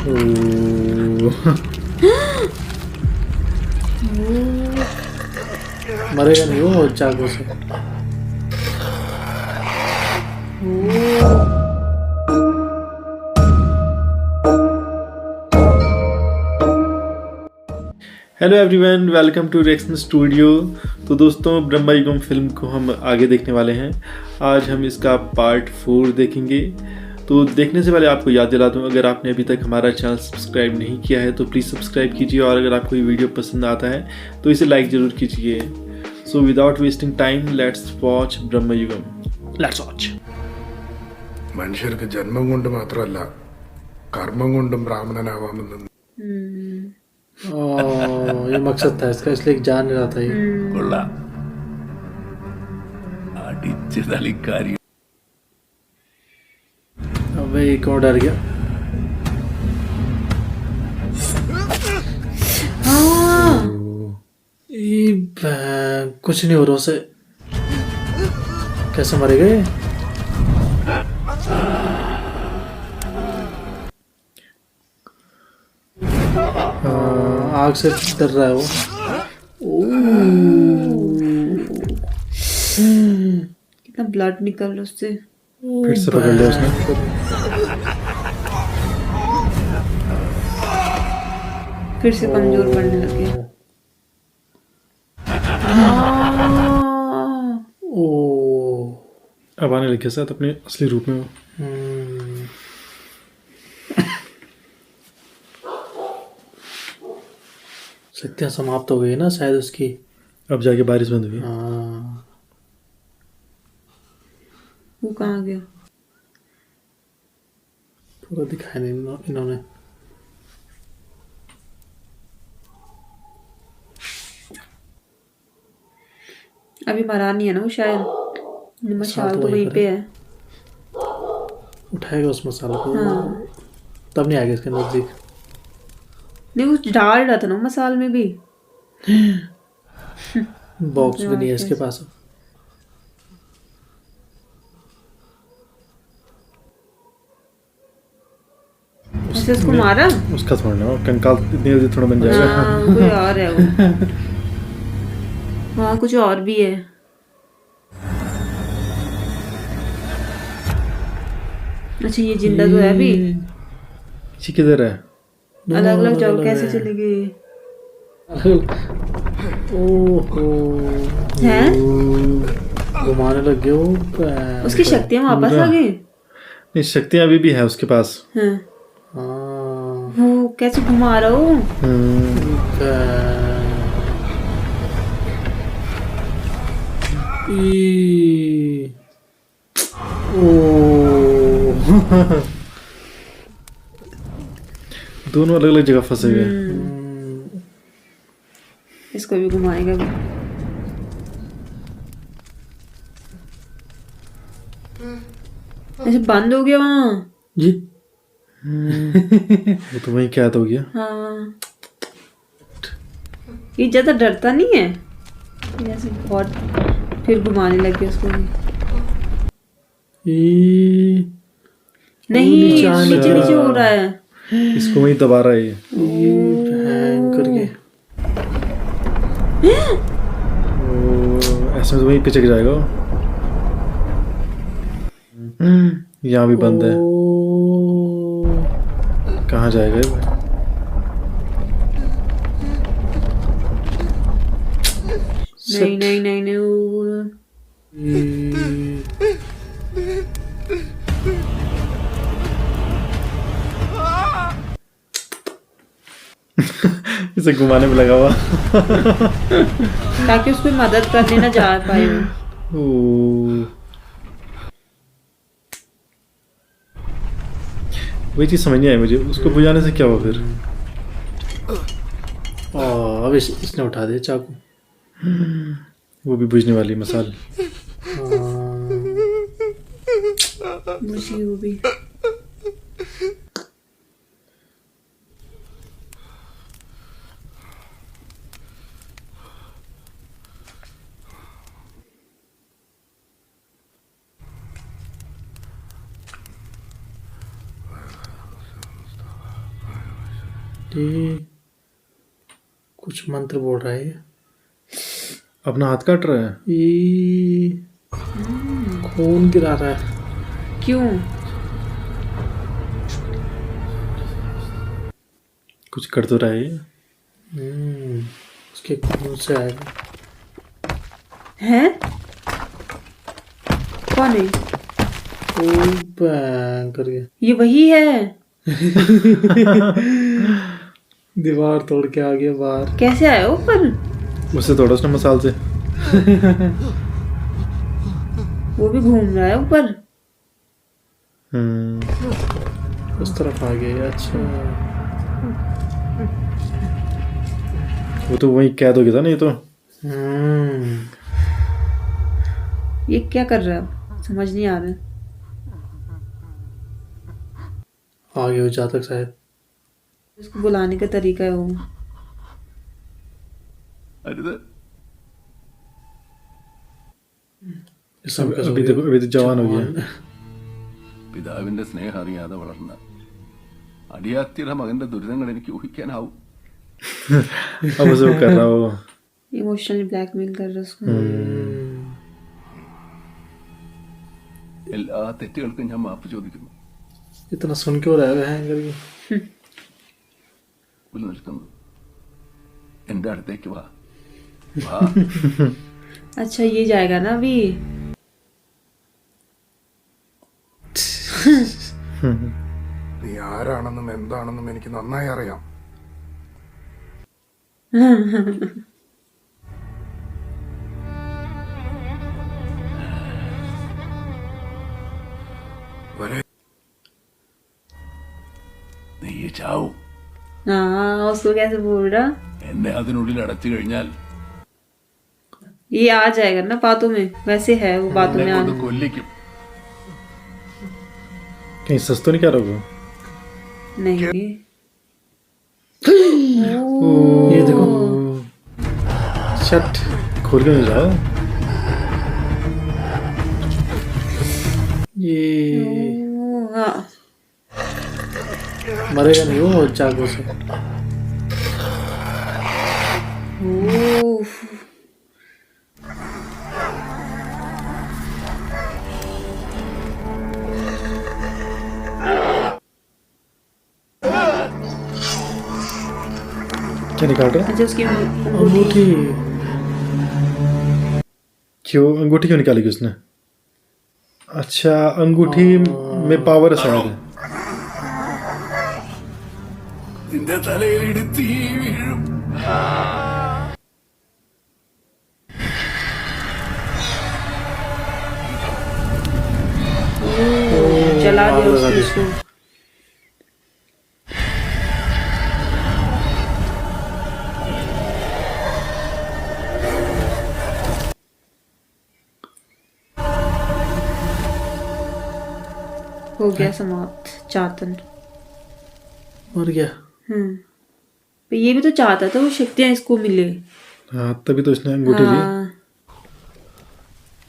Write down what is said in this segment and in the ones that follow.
ओह, मरेगा नहीं वो चाकू से। Hello everyone, welcome to reaction studio. तो दोस्तों, ब्रह्मा युगम फिल्म को हम आगे देखने वाले हैं। आज हम इसका पार्ट 4 देखेंगे। तो देखने से पहले आपको याद दिला दूं, अगर आपने अभी तक हमारा चैनल सब्सक्राइब नहीं किया है तो प्लीज़ सब्सक्राइब कीजिए, और अगर आपको ये वीडियो पसंद आता है तो इसे लाइक ज़रूर कीजिए। So without wasting time, let's watch Brahma Yugam. Let's watch. മനുഷ്യർക്ക് ജന്മം കൊണ്ട് മാത്രമല്ല കർമ്മം കൊണ്ടും ബ്രാഹ്മണനാവാമെന്ന് ये मकसद था इसका, इसलिए जान नहीं रहा था ये। കൊള്ളാം അടിച്ച് തളിക്കാരി अबे ये कौन डर गया? कुछ नहीं हो रहा उसे। कैसे मरेगा ये? आग से डर रहा है वो। कितना ब्लड निकल रहा उससे। फिर से पकड़ लिया उसने। फिर से कमजोर पड़ने लगे। ओ, अब आने लगे साथ अपने असली रूप में वो। शक्तियाँ समाप्त हो गई ना शायद उसकी। अब जाके बारिश बंद हुई। हाँ, वो कहाँ गया? पूरा दिखाया नहीं इन्होंने। अभी मरा नहीं है ना वो शायद। मशाल तो वहीं पे है। उठाएगा उस मसाले को। हाँ। तब नहीं आएगा इसके नजदीक। नहीं, वो डाल रहा था ना मसाल में भी। बॉक्स भी नहीं है इसके पास। ऐसे उसको मारा। उसका थोड़ा ना, कंकाल इतनी जल्दी थोड़ा बन जाएगा। हाँ, कोई और है वो। हाँ, कुछ और भी है। अच्छा, ये जिंदा तो है अभी। जी किधर है? अलग अलग जगह कैसे चली गई? ओहो, हैं? घुमाने लग गए वो। उसकी शक्तियाँ वापस आ गई। नहीं, शक्तियाँ अभी भी है उसके पास। हाँ। हाँ, वो कैसे घुमा रहा हो? दोनों अलग अलग जगह फंसे हुए। इसको भी घुमाएगा भी। अच्छा, बंद हो गया वहाँ। जी। वो तो वही क्या हो गया। हाँ, ये ज्यादा डरता नहीं है जैसे बहुत। फिर घुमाने लगे उसको भी। नहीं, नीचे नीचे हो रहा है। इसको वही दबा रहा है ये। करके ऐसे में तो वही पिचक जाएगा वो। यहाँ भी बंद है। कहाँ जाएगा ये भाई? नहीं नहीं नहीं नहीं वो- इसे घुमाने में लगा हुआ। ताकि उसको मदद करने ना जा पाए वो। वही चीज समझ नहीं आई मुझे, उसको बुझाने से क्या हुआ फिर? अब इसने उठा दिया चाकू। वो भी बुझने वाली मसाल। बुझी वो भी। ये कुछ मंत्र बोल रहा है ये। अपना हाथ काट रहा है। ये खून गिरा रहा है। क्यों? कुछ कर तो रहा है ये। उसके खून से आएगा। है? कौन है? ओ बैंग कर गया। ये वही है। दीवार तोड़ के आ गया बाहर। कैसे आया ऊपर? उससे तोड़ा उसने मसाल से। वो भी घूम रहा है ऊपर। उस तरफ आ गया। अच्छा, वो तो वही कैद हो गया था ना ये तो। ये क्या कर रहा है अब? समझ नहीं आ रहा है। आगे हो जातक शायद। उसको बुलाने का तरीका है वो। അരുത്. अभी तो जवान हो गया। പിതാവിന്റെ സ്നേഹം അറിയാതെ വളർന്ന അടിയാത്തിയുടെ മകന്റെ ദുരിതങ്ങൾ എനിക്ക് ഊഹിക്കാനാവും. अब उसे वो कर रहा हो। इमोशनली ब्लैकमेल कर रहा है उसको। എല്ലാ തെറ്റുകൾക്കും ഞാൻ മാപ്പ് ചോദിക്കുന്നു. इतना सुन क्यों रहा है हैंगर की? പുല്ല് നിൽക്കുന്നു. എന്റെ അടുത്തേക്ക് വാ. വാ. अच्छा ये जाएगा ना अभी। നീ ആരാണെന്നും എന്താണെന്നും എനിക്ക് നന്നായി അറിയാം. വരെ നീ ചാവും. हाँ उसको कैसे बोल रहा? എന്നെ അതിനുള്ളിൽ അടച്ചു കഴിഞ്ഞാൽ ये आ जाएगा ना बातों में। वैसे है वो बातों എന്നെ में കൊണ്ട് आना। കൊല്ലിക്കും. कहीं सच तो नहीं कर रहा नहीं। ये देखो। शट खोल के नहीं जाओ। ये हाँ। मरेगा नहीं वो चाकू से। ओह। क्या निकाल रहा है? अच्छा उसकी अंगूठी। क्यों अंगूठी क्यों निकाली उसने? अच्छा अंगूठी में पावर है शायद। നിന്റെ തലയിൽ ഇടുത്തി വീഴും. जला दिया उसने उसको। हो गया समाप्त चातन। मर गया। पर ये भी तो चाहता था वो शक्तियां इसको मिले। हाँ तभी तो उसने अंगूठी ली। हाँ।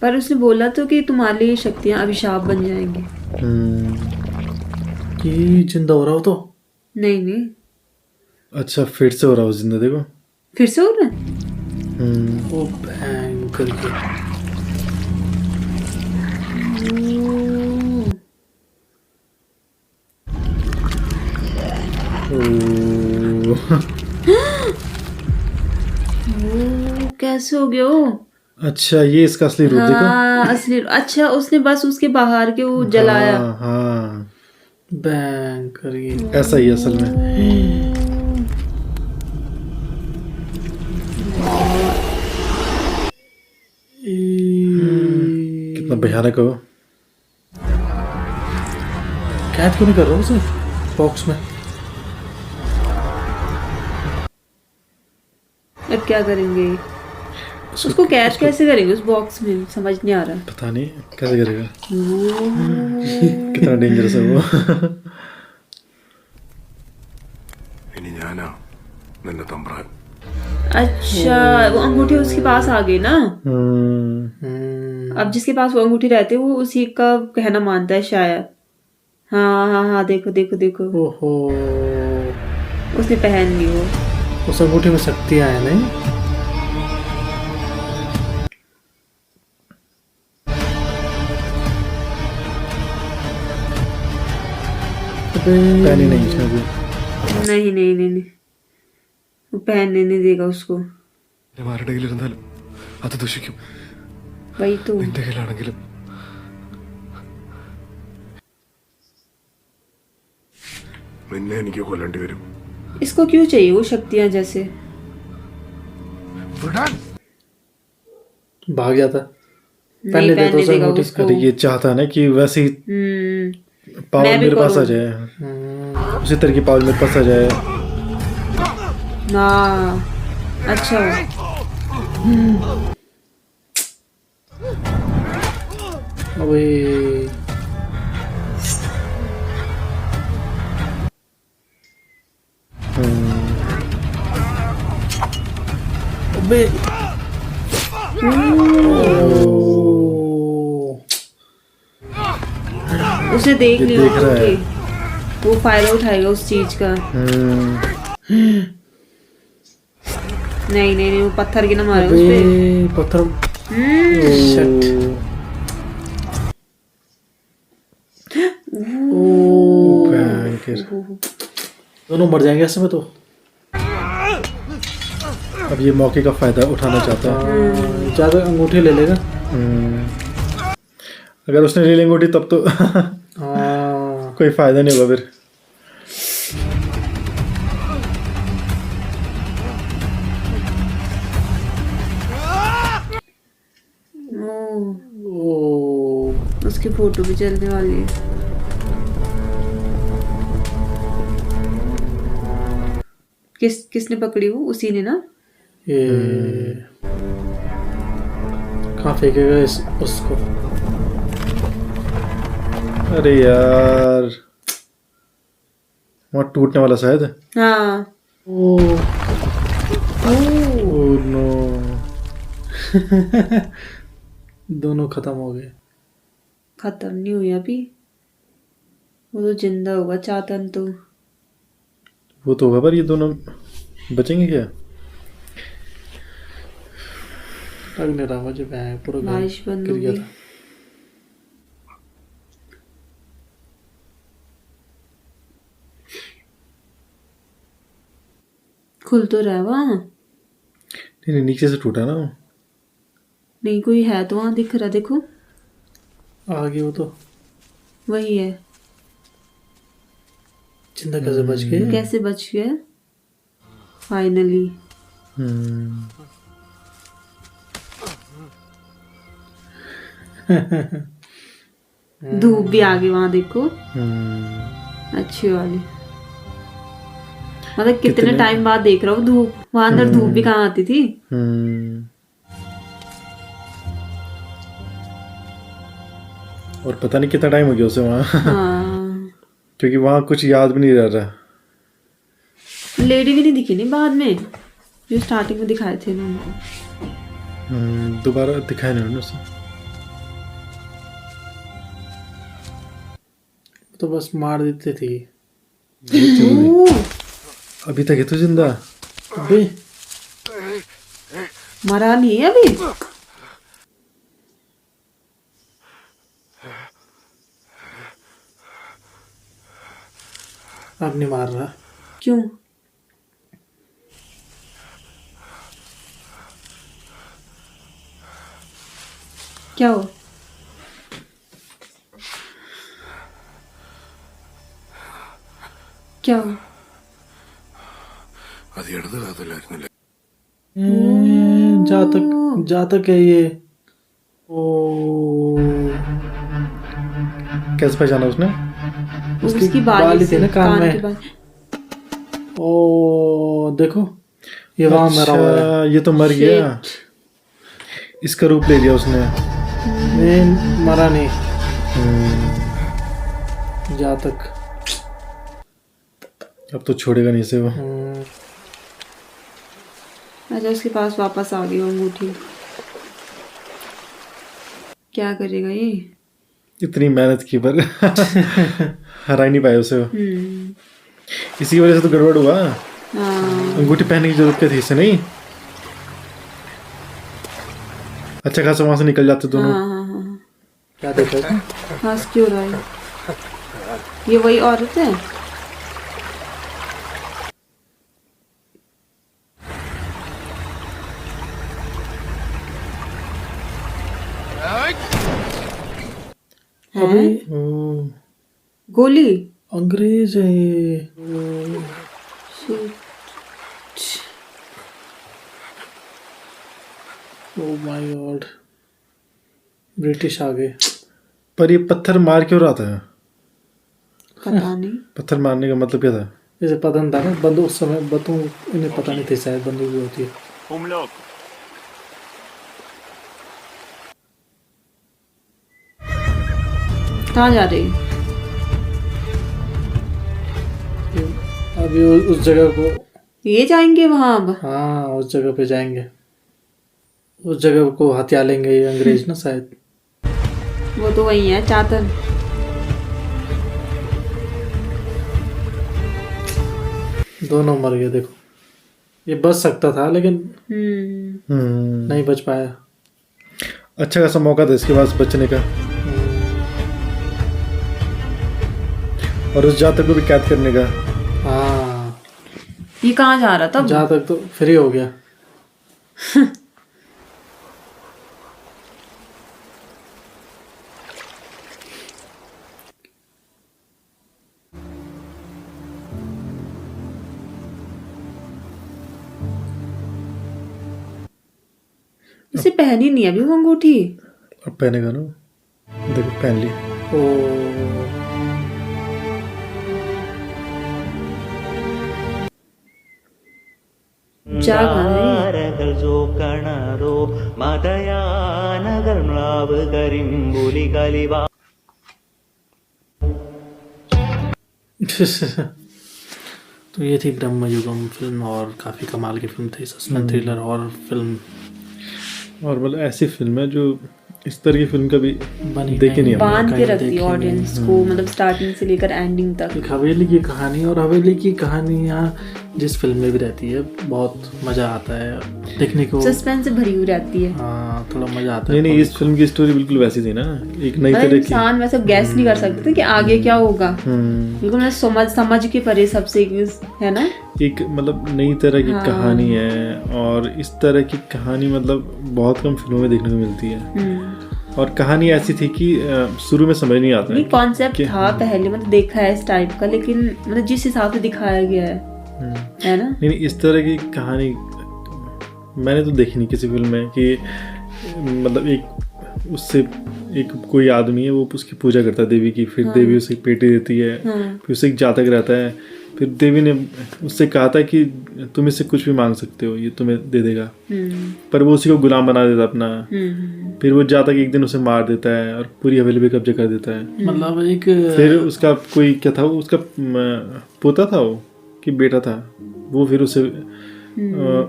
पर उसने बोला तो कि तुम्हारे लिए शक्तियां अभिशाप बन जाएंगी। कि जिंदा हो रहा हो तो? नहीं नहीं। अच्छा फिर से हो रहा हो जिंदा देखो। फिर से हो रहा है? ओ बैंग करके। कैसे हो गया वो? अच्छा ये इसका असली रूप देखो। हाँ असली। अच्छा उसने बस उसके बाहर के वो जलाया। हाँ बैंग करके ऐसा ही असल में। कितना भयानक हो। कैद क्यों नहीं कर रहा हूँ उसे बॉक्स में? अब क्या करेंगे? उसको कैद कैसे करेंगे उस बॉक्स में? समझ नहीं आ रहा। पता नहीं कैसे करेगा। कितना डेंजरस है वो। ഇനി ഞാനാ നിന്റെ തമ്പ്രാൻ. अच्छा वो अंगूठी उसके पास आ गई ना। अब जिसके पास वो अंगूठी रहती है वो उसी का कहना मानता है शायद। हाँ हाँ हाँ देखो देखो देखो। ओहो उसने पहन ली वो। उस अंगूठी में शक्तियां हैं नहीं? पहनी नहीं इसने अभी। नहीं नहीं नहीं नहीं, वो पहनने नहीं देगा उसको। ആരുടെ കയ്യിലിരുന്നാലും അത് ദുഷിക്കും. वही तो। നിന്റെ കയ്യിലാണെങ്കിലും നിന്നെ എനിക്ക് കൊല്ലേണ്ടി വരും. इसको क्यों चाहिए वो शक्तियां जैसे? വിടാൻ. भाग जाता। नहीं पहले दे दो पहनने उसे देगा अंगूठी। उसको। अरे ये चाहता है ना कि वैसे ही पावर मैं भी मेरे पास आ करूँ। जाए, उसी तरह की पावर मेरे पास आ जाए। हाँ अच्छा। अबे अबे उसने देख ये लिया देख रहा है। कि वो फायदा उठाएगा उस चीज का। नहीं नहीं नहीं, वो पत्थर की ना मारे उस पे। अबे पत्थर। Shit. भयंकर। दोनों मर जाएंगे ऐसे में तो। अब ये मौके का फायदा उठाना चाहता है। ज्यादा अंगूठी ले लेगा। अगर उसने ले लेंगे तब तो हाँ कोई फायदा नहीं होगा फिर। ओ उसकी फोटो भी चलने वाली है। किसने पकड़ी वो? उसी ने ना। ये कहाँ फेंकेगा उसको? अरे यार वहाँ टूटने वाला शायद। हाँ ओ ओह नो। दोनों खत्म हो गए। खत्म नहीं हुई अभी, वो तो जिंदा होगा चातन तो। वो तो होगा पर ये दोनों बचेंगे क्या? लग नहीं रहा मुझे, पूरा घर बारिश बंद गिर हो गया गई। था। खुल तो रहा है वहाँ। नहीं नहीं, नीचे से टूटा ना वो। नहीं कोई है तो वहाँ दिख रहा, देखो आगे वो तो वही है। जिंदा कैसे बच गए? कैसे बच गया फाइनली। धूप भी आ गई वहाँ देखो, अच्छी वाली। मतलब कितने टाइम बाद देख रहा हूँ धूप, वहां अंदर धूप भी कहाँ आती थी। और पता नहीं कितना टाइम हो गया उसे वहाँ। हाँ क्योंकि वहाँ कुछ याद भी नहीं रह रहा। लेडी भी नहीं दिखी नहीं बाद में, जो स्टार्टिंग में दिखाए थे उनको। दोबारा दिखाया नहीं उन्होंने उसे। तो बस मार देते थे। अभी तक है तो जिंदा। अबे मरा नहीं है अभी। अब नहीं मार रहा। क्यों? क्या हो? क्या हो? അത് ഇടത് കാതല്ലായിരുന്നില്ലേ? जातक है ये। ओ कैसे पहचाना उसने? उसकी बाली बाली थी से ना कान में। के बाल। ओ देखो ये वहां मरा हुआ है। अच्छा, ये तो मर गया। इसका रूप ले लिया उसने। नहीं मरा नहीं। जातक अब तो छोड़ेगा नहीं इसे वो। अच्छा उसके पास वापस आ गई वो अंगूठी। क्या करेगा ये? इतनी मेहनत की पर हरा ही नहीं पाया उसे वो। इसी वजह से तो गड़बड़ हुआ। हाँ अंगूठी पहनने की जरूरत क्या थी इसे, नहीं? अच्छा खासा वहां से निकल जाते दोनों। हाँ हाँ हाँ क्या देखा था? हंस क्यों रहा है? ये वही औरत है? अभी ओ, गोली? अंग्रेज है ये। ओ माय गॉड, ब्रिटिश आ गए। पर ये पत्थर मार क्यों रहा था? पता नहीं। पत्थर मारने का मतलब क्या था? जैसे पता नहीं था ना, बंदूक उस समय इन्हें पता नहीं थे शायद बंदूक भी होती है। कहाँ जा रही? अभी उस जगह को, ये जाएंगे वहां अब? हाँ उस जगह पे जाएंगे। उस जगह को हथिया लेंगे ये अंग्रेज ना शायद। वो तो वही है, चातन। दोनों मर गए। देखो ये बच सकता था लेकिन नहीं बच पाया। अच्छा खासा मौका था इसके पास बचने का, और उस जातक को भी कैद करने का। हाँ ये कहाँ जा रहा था? जहाँ तक तो फ्री हो गया। इसे पहनी नहीं अभी वो अंगूठी। अब पहनेगा ना, देखो पहन ली। ओ जाग ജോക്കണറോ മതയാനകൾ മ്ലാവ് കരിമ്പുലി കലിവാ. तो ये थी ब्रह्मयुगम फिल्म, और काफ़ी कमाल की फिल्म थी। सस्पेंस थ्रिलर हॉरर फिल्म, और मतलब ऐसी फिल्म है जो इस तरह की फिल्म कभी बनी देखी नहीं हमने। बांध के कहीं रखती है देखी ऑडियंस को, मतलब स्टार्टिंग से लेकर एंडिंग तक। एक हवेली की कहानी, और हवेली की कहानियाँ जिस फिल्म में भी रहती है बहुत मज़ा आता है देखने को। सस्पेंस से भरी हुई रहती है। हाँ थोड़ा मज़ा आता नहीं है। नहीं, इस फिल्म की स्टोरी बिल्कुल वैसी थी ना, एक नई मतलब तरह की। इंसान वैसे गैस नहीं कर सकते कि आगे क्या होगा। बिल्कुल मैं समझ के परे सबसे, है ना। एक मतलब नई तरह की कहानी है, और इस तरह की कहानी मतलब बहुत कम फिल्मों में देखने को मिलती है। और कहानी ऐसी थी कि शुरू में समझ नहीं आता नहीं है कॉन्सेप्ट था पहले, मतलब देखा है इस टाइप का, लेकिन मतलब जिस हिसाब से दिखाया गया है ना। नहीं, इस तरह की कहानी मैंने तो देखी नहीं किसी फिल्म में कि मतलब उससे एक कोई आदमी है, वो उसकी पूजा करता है देवी की, फिर देवी उसे एक पेटी देती है, फिर उसे एक जातक रहता है, फिर देवी ने उससे कहा था कि तुम इससे कुछ भी मांग सकते हो, ये तुम्हें दे देगा। पर वो उसी को गुलाम बना देता अपना। फिर वो जातक एक दिन उसे मार देता है और पूरी हवेली पे कब्जा कर देता है। मतलब एक फिर उसका कोई क्या था, उसका पोता था वो कि बेटा था वो, फिर उसे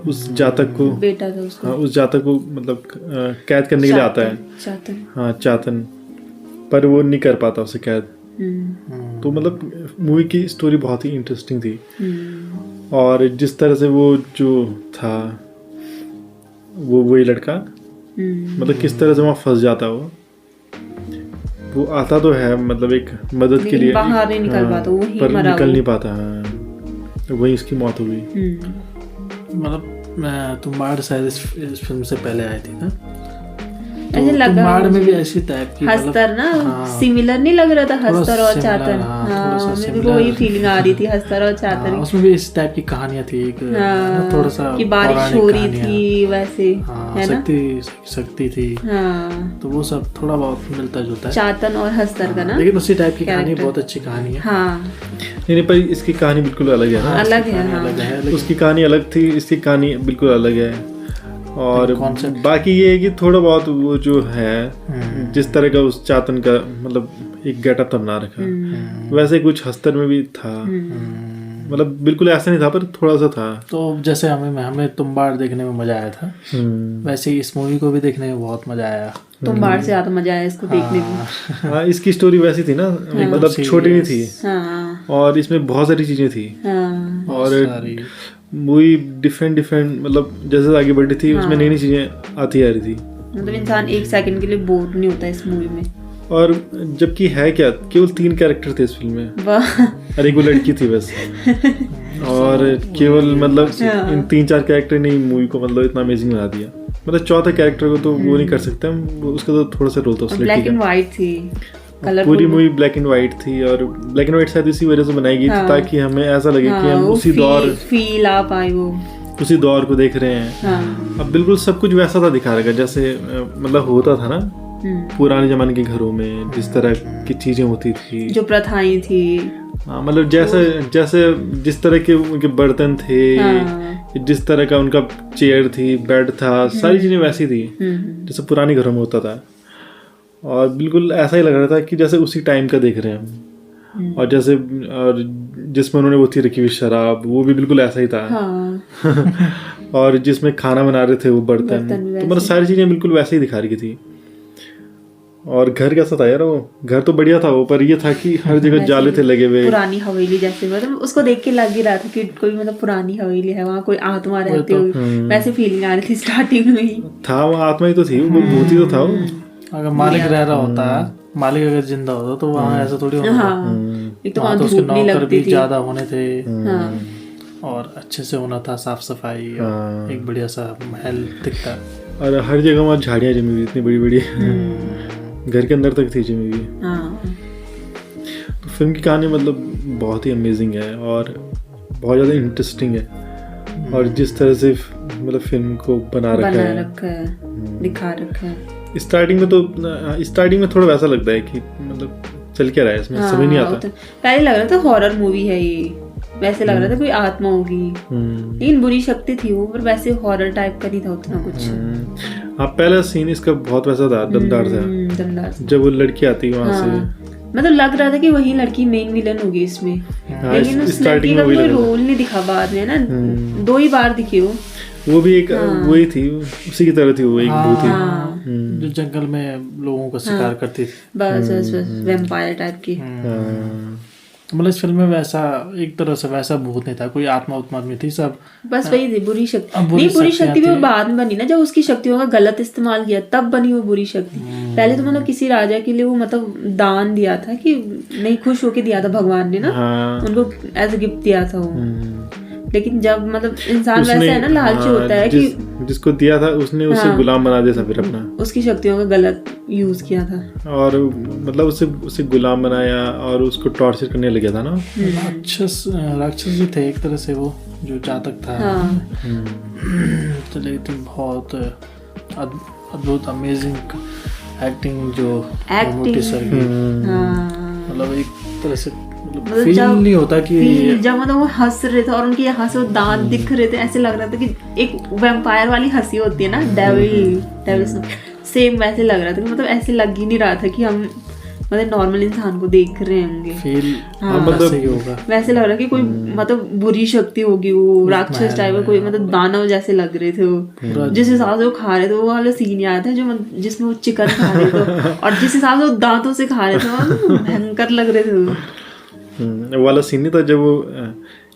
उस जातक को, बेटा था उसका। हाँ, उस जातक को मतलब कैद करने के लिए आता है। चातन। हाँ चातन, पर वो नहीं कर पाता उसे कैद। तो मतलब मूवी की स्टोरी बहुत ही इंटरेस्टिंग थी। और जिस तरह से वो जो था वो वही लड़का मतलब किस तरह से वहाँ फंस जाता वो आता तो है मतलब एक मदद के लिए, बाहर नहीं निकल पाता, वही पर मरा निकल वो। नहीं पाता। हाँ, वही उसकी मौत हो गई। मतलब तुम्बाड़ शायद इस फिल्म से पहले आई थी ना। ऐसे लगा तुम्बाड़ में भी ऐसी टाइप की हस्तर ना, हाँ, सिमिलर नहीं लग रहा था हस्तर और similar, चातन। हाँ, थोड़ा सा हाँ मेरे को similar। वही फीलिंग आ रही थी हस्तर और चातन। उसमें भी इस टाइप की कहानियां थी एक, हाँ, थोड़ा सा कि बारिश पौराणिक हो रही कहानियां। थी वैसे, हाँ, है ना। शक्ति थी। हाँ तो वो सब थोड़ा बहुत मिलता जुलता है। चातन और हस्तर का ना, लेकिन उसी टाइप की कहानी character। बहुत अच्छी कहानी है। हाँ नहीं पर इसकी कहानी बिल्कुल अलग है ना। अलग है। हाँ अलग है लेकिन उसकी कहानी अलग थी, इसकी कहानी बिल्कुल अलग है। और Concept। बाकी ये है कि थोड़ा बहुत वो जो है जिस तरह का उस चातन का मतलब एक गेटअप तो बना रखा, वैसे कुछ हस्तर में भी था। मतलब बिल्कुल ऐसा नहीं था पर थोड़ा सा था। तो जैसे हमें तुम्बाड़ देखने में मजा आया था, वैसे ही इस मूवी को भी देखने में बहुत मजा आया। तुम बाहर से ज्यादा मजा आया इसको देखने में। हाँ इसकी स्टोरी वैसी थी ना, मतलब छोटी नहीं थी। हाँ और इसमें बहुत सारी चीज़ें थी हाँ और सारी मूवी डिफरेंट मतलब जैसे आगे बढ़ी थी उसमें नई नई चीज़ें आती आ रही थी। मतलब इंसान एक सेकंड के लिए बोर नहीं होता इस मूवी में। और जबकि है क्या, केवल 3 कैरेक्टर थे इस फिल्म में वाह और एक वो लड़की थी बस। और केवल मतलब इन 3-4 कैरेक्टर ने मूवी को मतलब इतना अमेजिंग बना दिया। मतलब चौथा कैरेक्टर को तो वो नहीं कर सकते हम, उसका तो थोड़ा सा रोल था उस लड़की ब्लैक एंड का। व्हाइट थी, कलर पूरी मूवी ब्लैक एंड व्हाइट थी और ब्लैक एंड व्हाइट शायद इसी वजह से बनाई गई थी ताकि हमें ऐसा लगे कि हम उसी दौर फील आ पाए वो। उसी दौर को देख रहे हैं। हाँ अब बिल्कुल सब कुछ वैसा था दिखा रखा जैसे मतलब होता था ना पुराने जमाने के घरों में जिस तरह की चीजें होती थी, जो प्रथाएं थी। हाँ मतलब जैसे जिस तरह के उनके बर्तन थे, जिस तरह का उनका चेयर थी, बेड था, सारी चीजें वैसी थी जैसे पुराने घरों में होता था। और बिल्कुल ऐसा ही लग रहा था कि जैसे उसी टाइम का देख रहे हैं हम। और जैसे और जिसमें उन्होंने वो थी रखी हुई शराब, वो भी बिल्कुल ऐसा ही था। हाँ और जिसमें खाना बना रहे थे वो बर्तन, तो मतलब सारी चीजें बिल्कुल वैसे ही दिखा रही थी। और घर कैसा था यार, वो घर तो बढ़िया था वो, पर ये था कि हर जगह जाले थे लगे हुए। पुरानी हवेली जैसे, मतलब उसको देख के लग ही रहा था कि कोई मतलब पुरानी हवेली है, वहाँ कोई आत्मा रहती हो, वैसे फीलिंग आ रही थी स्टार्टिंग में ही। था वो आत्मा ही तो थी, वो भूत ही तो था वो। अगर मालिक रह रहा होता, मालिक अगर जिंदा होता तो वहाँ ऐसा थोड़ी होता। हाँ एक तो वहाँ वहाँ तो उसके धूप नहीं नौकर लगती भी थी। ज्यादा होने थे हाँ और अच्छे से होना था, साफ सफाई और एक बढ़िया सा महल दिखता। और हर जगह वहाँ झाड़ियाँ जमी हुई इतनी बड़ी बड़ी, घर के अंदर तक थी जमी हुई। हाँ तो फिल्म की कहानी मतलब बहुत ही अमेजिंग है और बहुत ज़्यादा इंटरेस्टिंग है। और जिस तरह से मतलब फिल्म को बना रखा है, दिखा रखा है। स्टार्टिंग में थोड़ा वैसा लगता है कि मतलब चल क्या रहा है इसमें, समझ नहीं आता। पहले लग रहा था हॉरर मूवी है ये, वैसे लग रहा था कोई आत्मा होगी, लेकिन बुरी शक्ति थी वो, पर वैसे हॉरर टाइप का नहीं था उतना कुछ। हाँ पहला सीन इसका बहुत वैसा था, दमदार था। जब वो लड़की आती है वहाँ से, मतलब लग रहा था कि वही लड़की मेन विलन होगी इसमें, लेकिन उस लड़की का कोई रोल नहीं दिखा बाद में ना, 2 ही बार दिखी वो भी एक वही थी, उसी की तरह थी वो, एक भूत थी जो जंगल में लोगों का शिकार करती थी। बस वैम्पायर टाइप की। मतलब इस फिल्म में वैसा एक तरह से वैसा भूत नहीं था, कोई आत्मा उत्मा नहीं थी, सब बस वही थी बुरी शक्ति। नहीं बुरी शक्ति भी वो बाद में बनी ना, जब उसकी शक्तियों का गलत इस्तेमाल किया तब बनी वो बुरी शक्ति। पहले तो मतलब किसी राजा के लिए वो मतलब दान दिया था कि नहीं, खुश होके दिया था भगवान ने ना, उनको एज ए गिफ्ट दिया था वो। लेकिन जब मतलब इंसान वैसा है ना, लालची होता है कि जिसको दिया था उसने उसे गुलाम बना दिया था, फिर अपना उसकी शक्तियों का गलत यूज किया था और मतलब उसे गुलाम बनाया और उसको टॉर्चर करने लग गया था ना। राक्षस भी थे एक तरह से वो, जो जातक था। चले तो बहुत अद्भुत अमेजिंग एक्टिंग जो ममूटी सर की, मतलब एक तरह से मतलब फील नहीं होता कि जब मतलब वो हंस रहे थे और उनके यहाँ से वो दांत दिख रहे थे, ऐसे लग रहा था कि एक वैम्पायर वाली हंसी होती है ना, डेविल सेम वैसे लग रहा था। मतलब ऐसे लग ही नहीं रहा था कि हम मतलब नॉर्मल इंसान को देख रहे होंगे। फील मतलब होगा, वैसे लग रहा कि कोई मतलब बुरी शक्ति होगी, वो राक्षस टाइप का कोई मतलब दानव जैसे लग रहे थे वो। जिस हिसाब से वो खा रहे थे, वो वाला सीन याद है जो जिसमें वो चिकन खा रहे थे और जिस हिसाब से वो दांतों से खा रहे थे, भयंकर लग रहे थे वो। वाला सीन नहीं था जब वो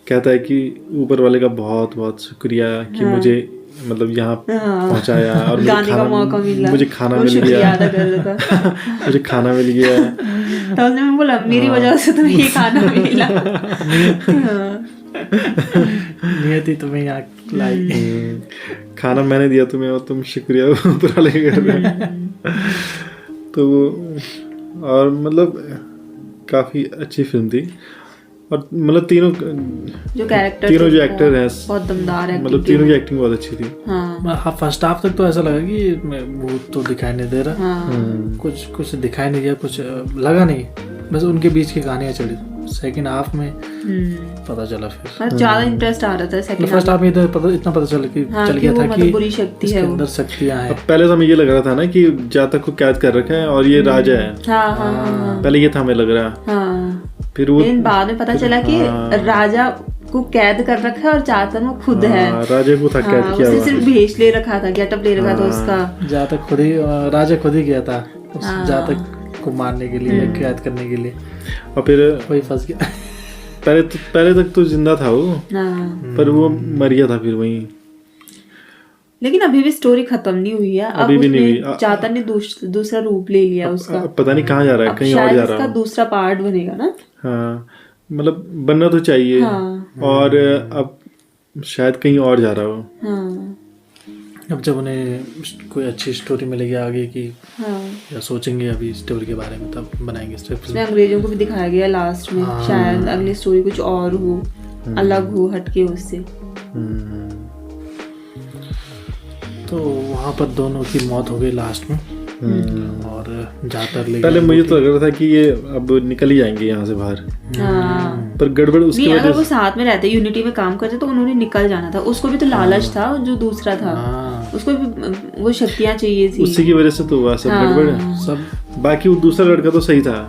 कहता है कि ऊपर वाले का बहुत बहुत शुक्रिया कि मुझे मतलब यहाँ पहुँचाया और मुझे खाना मिल गया मुझे खाना मिल गया। तो उसने बोला मेरी वजह से तुम्हें ये खाना मिला, नियति तुम्हें यहाँ लाई, खाना मैंने दिया तुम्हें और तुम शुक्रिया ऊपर वाले कर रहे। तो वो और मतलब काफ़ी अच्छी फिल्म थी और मतलब तीनों जो एक्टर हैं बहुत दमदार है, मतलब तीनों की एक्टिंग बहुत अच्छी थी। हाँ फर्स्ट हाफ तक तो ऐसा लगा कि भूत तो दिखाई नहीं दे रहा, कुछ दिखाई नहीं दिया, कुछ लगा नहीं, बस उनके बीच की कहानियां चली। सेकंड हाफ में पता चला, फिर ज्यादा इंटरेस्ट आ रहा था सेकंड फर्स्ट हाफ में इतना पता चल गया था कि बुरी शक्ति है, अंदर शक्तियां हैं। पहले तो हमें ये लग रहा था ना कि जातक को कैद कर रखा है और ये राजा है। पहले ये था हमें लग रहा, फिर वो बाद में पता चला कि राजा को कैद कर रखा है और जातक वो खुद है। राजा को था कैद किया हुआ, सिर्फ भेष ले रखा था, गेटअप ले रखा था उसका। जातक खुद ही, राजा खुद ही गया था उस जातक को मारने के लिए, कैद करने के लिए, और फिर वही फंस गया। पहले तक तो जिंदा था वो, हाँ पर वो मर गया था फिर वहीं। लेकिन अभी भी स्टोरी खत्म नहीं हुई है। अब अभी भी नहीं उसने हुई। चातन ने दूसरा रूप ले लिया उसका। पता नहीं कहाँ जा रहा है, अब कहीं और शायद जा इसका रहा है। दूसरा पार्ट बनेगा ना। हाँ मतलब बनना तो चाहिए। हाँ। और अब शायद कहीं और जा रहा हो। हाँ अब जब उन्हें कोई अच्छी स्टोरी मिलेगी आगे की, हाँ या सोचेंगे अभी स्टोरी के बारे में, तब बनाएंगे इस पे इसमें फिल्म। अंग्रेजों को भी दिखाया गया लास्ट में। शायद अगली स्टोरी कुछ और हो, अलग हो, हटके उससे। तो वहाँ पर दोनों की मौत हो गई लास्ट में। और जाकर ले पहले मुझे तो लग रहा था कि ये अब निकल ही जाएंगे यहाँ से बाहर, हाँ पर गड़बड़ उसकी नहीं, अगर वजह वो से। साथ में रहते, यूनिटी में काम करते, तो उन्होंने निकल जाना था। उसको भी तो लालच था, जो दूसरा था उसको भी वो शक्तियाँ चाहिए थी। उसी की वजह से तो हुआ सब गड़बड़। सब बाकी वो दूसरा लड़का तो सही था।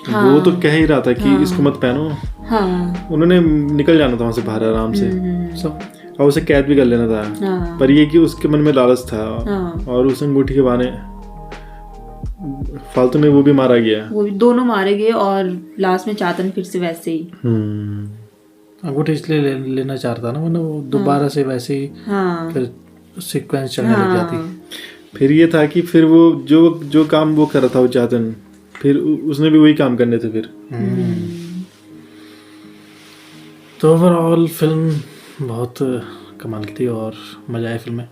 वो तो कह ही रहा था कि इसको मत पहनो। हाँ उन्होंने निकल जाना था वहां से बाहर आराम से, सब और उसे कैद भी कर लेना था। हाँ पर ये कि उसके मन में लालच था, हाँ। और उस अंगूठी के बहाने फालतू में वो भी मारा गया। वो भी दोनों मारे गए, और लास्ट में चातन फिर से वैसे ही। अंगूठी इसलिए लेना चाहता ना, वरना वो दोबारा से वैसे ही हाँ फिर सीक्वेंस चलने लग जाती। फिर ये था कि फिर वो जो काम वो कर रहा था वो चातन, फिर उसने भी वही काम करने थे फिर। तो ओवरऑल फिल्म बहुत कमाल थी और मज़ा आया फिल्म में।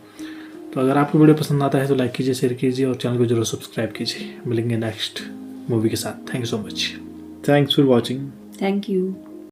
तो अगर आपको वीडियो पसंद आता है तो लाइक कीजिए, शेयर कीजिए और चैनल को जरूर सब्सक्राइब कीजिए। मिलेंगे नेक्स्ट मूवी के साथ। Thank you so much. Thanks for watching. Thank you.